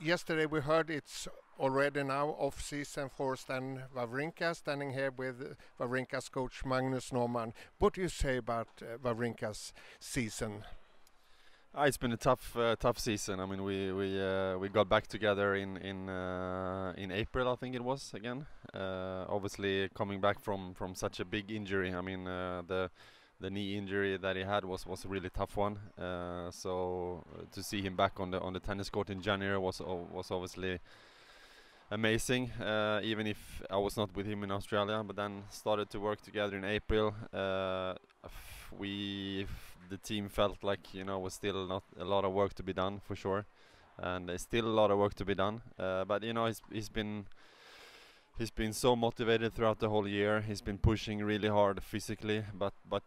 Yesterday we heard it's already now off-season for Stan Wawrinka, standing here with Wawrinkas coach Magnus Norman. What do you say about Wawrinkas season? It's been a tough season. I mean, we got back together in April, I think it was again. Obviously, coming back from such a big injury. I mean, the knee injury that he had was a really tough one. So to see him back on the tennis court in January was obviously amazing. Even if I was not with him in Australia, but then started to work together in April. The team felt like was still not a lot of work to be done for sure, and there's still a lot of work to be done. But he's been so motivated throughout the whole year. He's been pushing really hard physically, but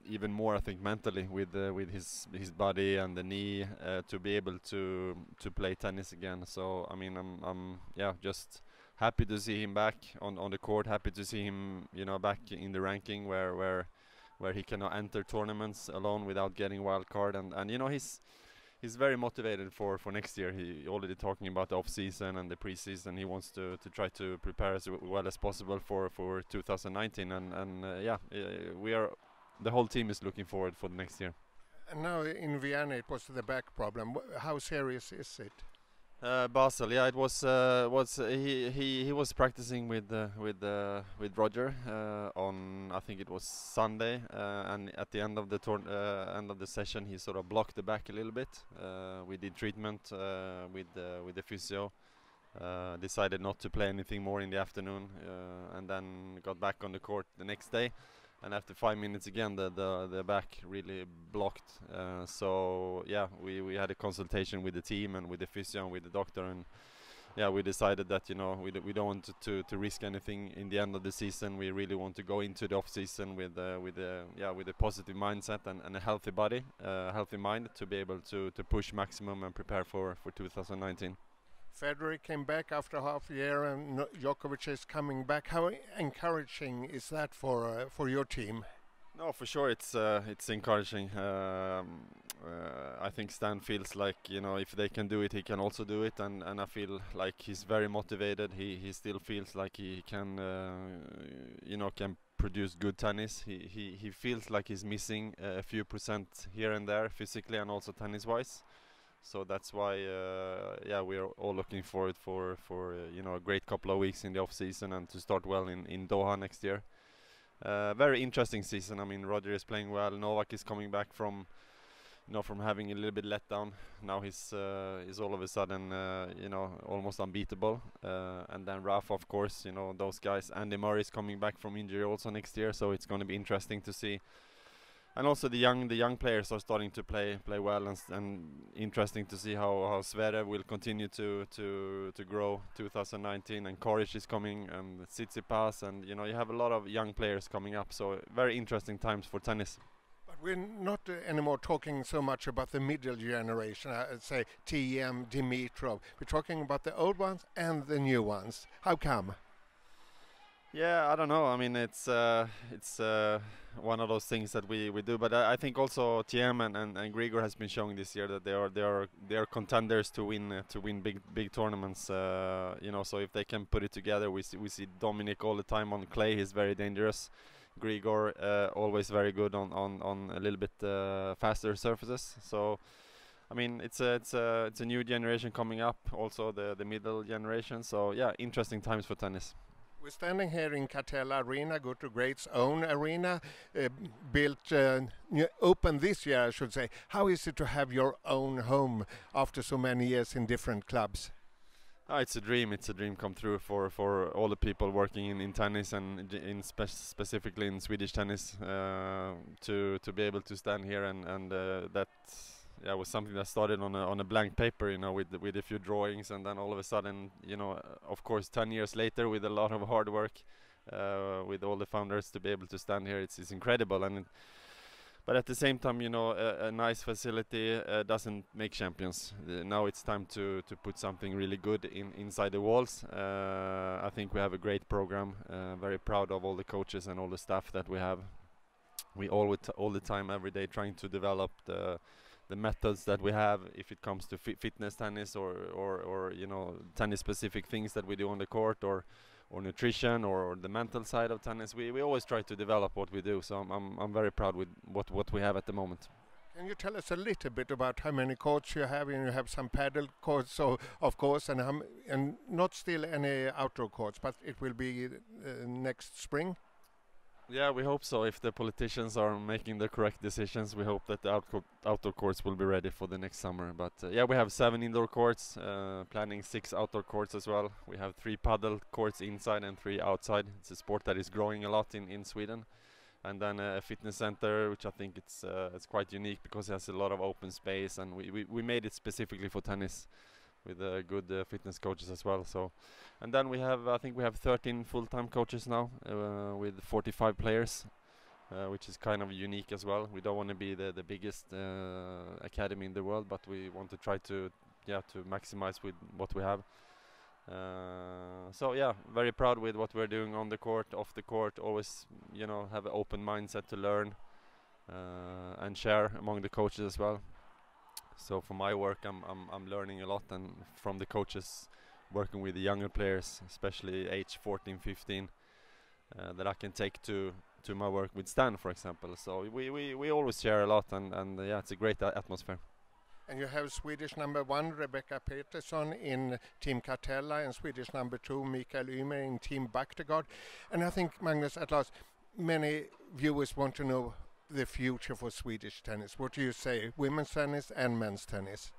even more I think mentally with his body and the knee to be able to play tennis again. So I mean I'm just happy to see him back on the court. Happy to see him back in the ranking where he cannot enter tournaments alone without getting wild card, and he's very motivated for next year. He already talking about the off season and the preseason. He wants to try to prepare as well as possible for 2019, and the whole team is looking forward for the next year. And now in Vienna it was the back problem. How serious is it? Basel, yeah, it was he was practicing with Roger on, I think it was Sunday, and at the end of the end of the session he sort of blocked the back a little bit. We did treatment with the physio. Decided not to play anything more in the afternoon, and then got back on the court the next day. And after 5 minutes again, the back really blocked. So yeah, we had a consultation with the team and with the physio and with the doctor, and yeah, we decided that we don't want to risk anything in the end of the season. We really want to go into the off season with a positive mindset and a healthy body, healthy mind to be able to push maximum and prepare for 2019. Federer came back after half a year, and Djokovic is coming back. How encouraging is that for your team? No, for sure it's encouraging. I think Stan feels like if they can do it, he can also do it, and I feel like he's very motivated. He still feels like he can can produce good tennis. He feels like he's missing a few percent here and there physically and also tennis wise. So that's why, we are all looking forward for a great couple of weeks in the off season and to start well in Doha next year. Very interesting season. I mean, Roger is playing well. Novak is coming back from having a little bit let down. Now he's all of a sudden almost unbeatable. And then Rafa, of course, those guys. Andy Murray is coming back from injury also next year, so it's going to be interesting to see. And also the young players are starting to play well, and interesting to see how Federer will continue to grow 2019, and Coric is coming, and Tsitsipas, and you have a lot of young players coming up, so very interesting times for tennis. But we're not anymore talking so much about the middle generation, I'd say TM, Dimitrov. We're talking about the old ones and the new ones. How come? Yeah, I don't know. I mean, it's one of those things that we do. But I think also TM and Grigor has been showing this year that they are contenders to win big tournaments. So if they can put it together, we see Dominic all the time on clay. He's very dangerous. Grigor always very good on a little bit faster surfaces. So I mean, it's a new generation coming up. Also the middle generation. So yeah, interesting times for tennis. We're standing here in Catella Arena, Go to Great's own arena, built, open this year, I should say. How is it to have your own home after so many years in different clubs? It's a dream. It's a dream come true for all the people working in tennis, and specifically in Swedish tennis, to be able to stand here and that. Yeah, it was something that started on a blank paper, with a few drawings, and then all of a sudden, of course, 10 years later, with a lot of hard work, with all the founders to be able to stand here, it's incredible. But at the same time, a nice facility doesn't make champions. Now it's time to put something really good inside the walls. I think we have a great program. Very proud of all the coaches and all the staff that we have. We all the time, every day, trying to develop the the methods that we have, if it comes to fitness tennis or you know, tennis specific things that we do on the court, or nutrition, or the mental side of tennis. We always try to develop what we do, so I'm very proud with what we have at the moment. Can you tell us a little bit about how many courts you have? And you have some paddle courts, so of course, and not still any outdoor courts, but it will be next spring. Yeah, we hope so. If the politicians are making the correct decisions, we hope that the outdoor courts will be ready for the next summer. But yeah, we have 7 indoor courts, planning 6 outdoor courts as well. We have 3 paddle courts inside and 3 outside. It's a sport that is growing a lot in Sweden. And then a fitness center, which I think it's quite unique because it has a lot of open space, and we made it specifically for tennis, with good fitness coaches as well. So, and then I think we have 13 full-time coaches now, with 45 players, which is kind of unique as well. We don't want to be the biggest academy in the world, but we want to try to maximize with what we have. So yeah, very proud with what we're doing on the court, off the court. Always, you know, have an open mindset to learn and share among the coaches as well. So for my work, I'm learning a lot, and from the coaches working with the younger players, especially age 14, 15, that I can take to my work with Stan, for example. So we always share a lot, and yeah, it's a great atmosphere. And you have Swedish number 1 Rebecca Peterson in Team Catella, and Swedish number 2 Mikael Ymer in Team Baktegard. And I think, Magnus, at last, many viewers want to know the future for Swedish tennis. What do you say, women's tennis and men's tennis?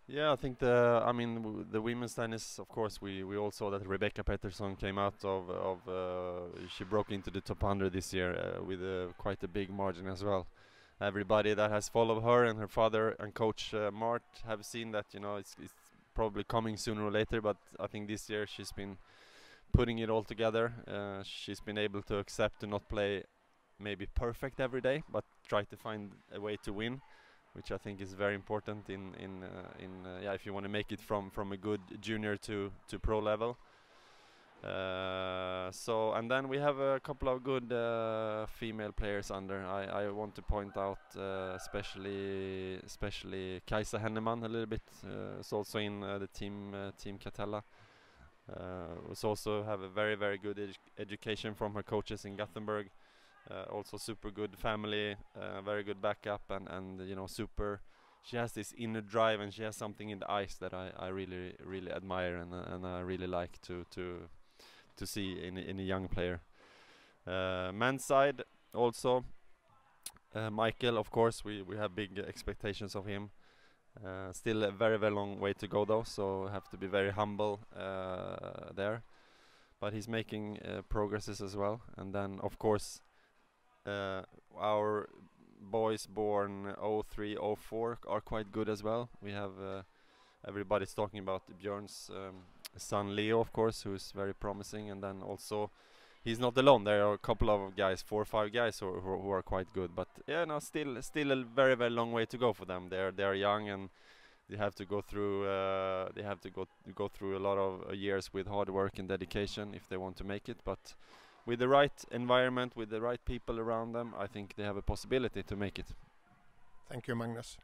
Yeah, I think the women's tennis, of course, we all saw that Rebecca Peterson came out of she broke into the top 100 this year with quite a big margin as well. Everybody that has followed her and her father and coach Mart have seen that, you know, it's probably coming sooner or later, but I think this year she's been putting it all together. She's been able to accept to not play maybe perfect every day, but try to find a way to win, which I think is very important if you want to make it from a good junior to pro level. So, and then we have a couple of good female players under. I want to point out especially Kajsa Henneman a little bit. It's also in the team Catella. We also have a very good education from her coaches in Gothenburg. Also super good family, very good backup, and you know, she has this inner drive, and she has something in the eyes that I really admire, and I really like to see in a young player. Men's side also, Michael, of course, we have big expectations of him. Still a very long way to go though, so have to be very humble there. But he's making progresses as well. And then of course our boys born 03, 04 are quite good as well. We have everybody's talking about Björn's son Leo, of course, who's very promising, and then also he's not alone. There are a couple of guys, 4 or 5 guys who are quite good. But yeah, no, still a very long way to go for them. They are young, and they have to go through go through a lot of years with hard work and dedication if they want to make it. But with the right environment, with the right people around them, I think they have a possibility to make it. Thank you, Magnus.